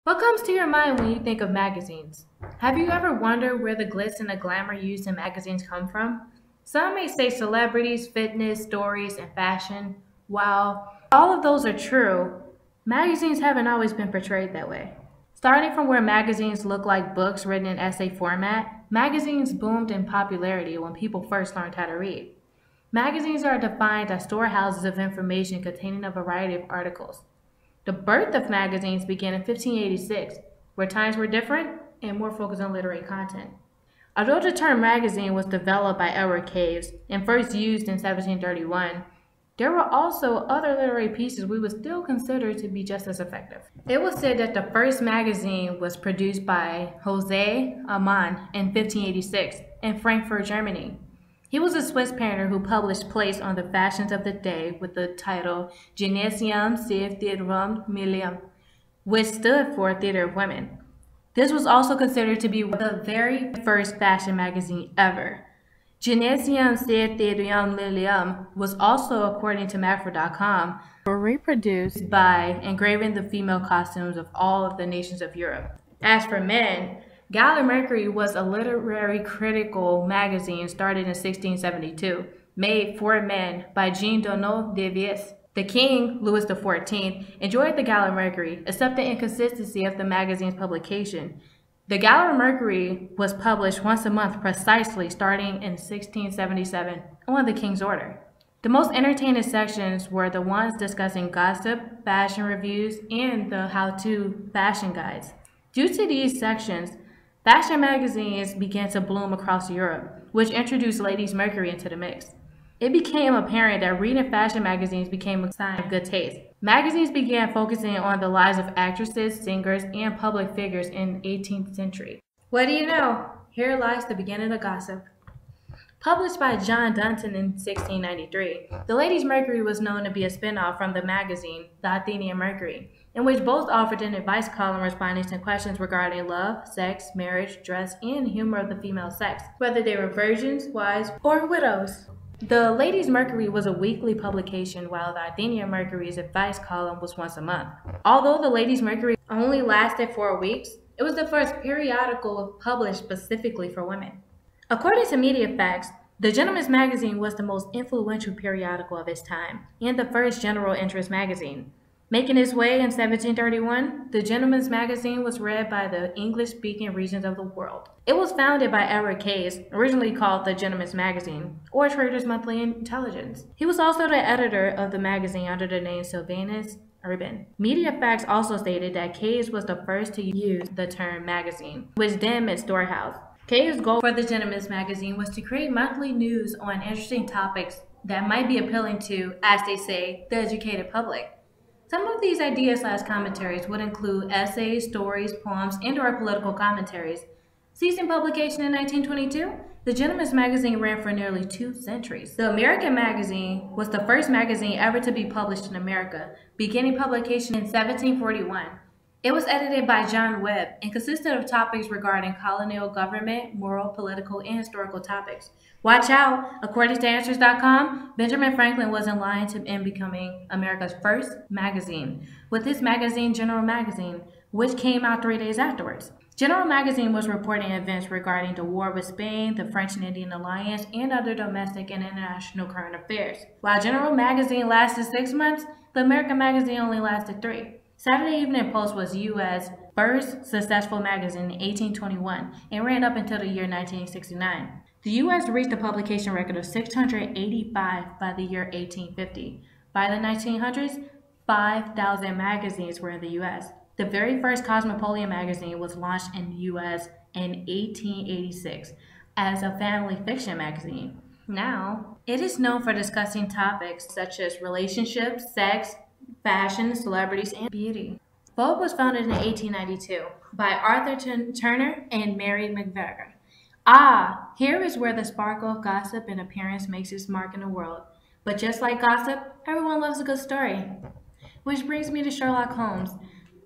What comes to your mind when you think of magazines? Have you ever wondered where the glitz and the glamour used in magazines come from? Some may say celebrities, fitness, stories, and fashion. While all of those are true, magazines haven't always been portrayed that way. Starting from where magazines look like books written in essay format, magazines boomed in popularity when people first learned how to read. Magazines are defined as storehouses of information containing a variety of articles. The birth of magazines began in 1586, where times were different and more focused on literary content. Although the term magazine was developed by Edward Cave and first used in 1731, there were also other literary pieces we would still consider to be just as effective. It was said that the first magazine was produced by Jose Amann in 1586 in Frankfurt, Germany. He was a Swiss painter who published plays on the fashions of the day with the title Gymnasium sive Theatrum Milium, which stood for Theater of Women. This was also considered to be the very first fashion magazine ever. Gymnasium sive Theatrum Milium was also, according to Macro.com, reproduced by engraving the female costumes of all of the nations of Europe. As for men, Gala Mercury was a literary critical magazine started in 1672, made for men by Jean Donneau de Vies. The king, Louis XIV, enjoyed the Gala Mercury, except the inconsistency of the magazine's publication. The Gala Mercury was published once a month precisely starting in 1677 on the king's order. The most entertaining sections were the ones discussing gossip, fashion reviews, and the how-to fashion guides. Due to these sections, fashion magazines began to bloom across Europe, which introduced Ladies Mercury into the mix. It became apparent that reading fashion magazines became a sign of good taste. Magazines began focusing on the lives of actresses, singers, and public figures in the 18th century. What do you know? Here lies the beginning of gossip. Published by John Dunton in 1693, the Ladies Mercury was known to be a spin-off from the magazine, the Athenian Mercury, in which both offered an advice column responding to questions regarding love, sex, marriage, dress, and humor of the female sex, whether they were virgins, wives, or widows. The Ladies Mercury was a weekly publication, while the Athenian Mercury's advice column was once a month. Although the Ladies Mercury only lasted 4 weeks, it was the first periodical published specifically for women. According to MediaFacts, the Gentleman's Magazine was the most influential periodical of its time and the first general interest magazine. Making its way in 1731, the Gentleman's Magazine was read by the English-speaking regions of the world. It was founded by Edward Cayce, originally called the Gentleman's Magazine, or Traders' Monthly Intelligence. He was also the editor of the magazine under the name Sylvanus Urban. MediaFacts also stated that Cayce was the first to use the term magazine, which then meant storehouse. Cayce's goal for the Gentleman's Magazine was to create monthly news on interesting topics that might be appealing to, as they say, the educated public. Some of these ideas/commentaries would include essays, stories, poems, and/or political commentaries. Ceasing publication in 1922, the Gentleman's Magazine ran for nearly 2 centuries. The American Magazine was the first magazine ever to be published in America, beginning publication in 1741. It was edited by John Webb and consisted of topics regarding colonial government, moral, political, and historical topics. Watch out! According to Answers.com, Benjamin Franklin was in line in becoming America's first magazine, with his magazine General Magazine, which came out 3 days afterwards. General Magazine was reporting events regarding the war with Spain, the French and Indian Alliance, and other domestic and international current affairs. While General Magazine lasted 6 months, the American Magazine only lasted 3. Saturday Evening Post was U.S. first successful magazine in 1821 and ran up until the year 1969. The U.S. reached a publication record of 685 by the year 1850. By the 1900s, 5,000 magazines were in the U.S. The very first Cosmopolitan magazine was launched in the U.S. in 1886 as a family fiction magazine. Now, it is known for discussing topics such as relationships, sex, fashion, celebrities, and beauty. Vogue was founded in 1892 by Arthur Turner and Mary McVicar. Here is where the sparkle of gossip and appearance makes its mark in the world. But just like gossip, everyone loves a good story. Which brings me to Sherlock Holmes,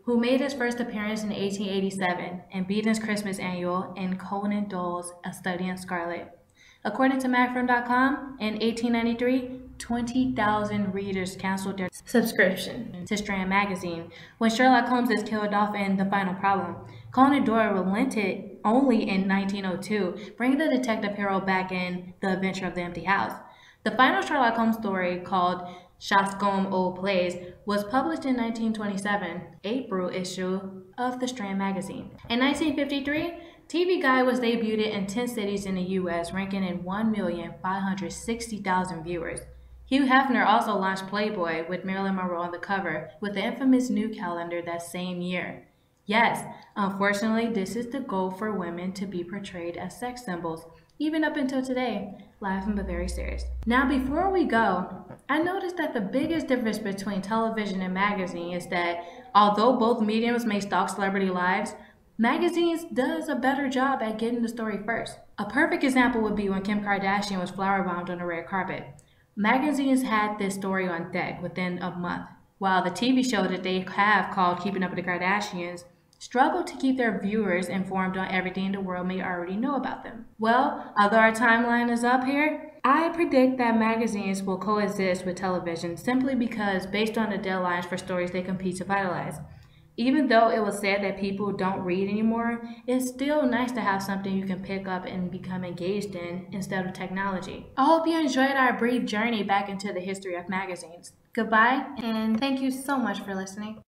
who made his first appearance in 1887 in Beaton's Christmas Annual and Conan Doyle's A Study in Scarlet. According to Macfilm.com, in 1893, 20,000 readers canceled their subscription to Strand magazine when Sherlock Holmes is killed off in The Final Problem. Conan Doyle relented only in 1902, bringing the detective hero back in The Adventure of the Empty House. The final Sherlock Holmes story, called Shaftesbury Old Plays, was published in 1927, April issue of the Strand magazine. In 1953, TV Guide was debuted in 10 cities in the U.S., ranking in 1,560,000 viewers. Hugh Hefner also launched Playboy with Marilyn Monroe on the cover, with the infamous new calendar that same year. Yes, unfortunately, this is the goal for women to be portrayed as sex symbols, even up until today. Laughing but very serious. Now, before we go, I noticed that the biggest difference between television and magazine is that although both mediums may stalk celebrity lives, magazines does a better job at getting the story first. A perfect example would be when Kim Kardashian was flower bombed on the red carpet. Magazines had this story on deck within a month, while the TV show that they have, called Keeping Up with the Kardashians, struggled to keep their viewers informed on everything the world may already know about them. Well, although our timeline is up here, I predict that magazines will coexist with television simply because, based on the deadlines for stories they compete to vitalize. Even though it was said that people don't read anymore, it's still nice to have something you can pick up and become engaged in instead of technology. I hope you enjoyed our brief journey back into the history of magazines. Goodbye, and thank you so much for listening.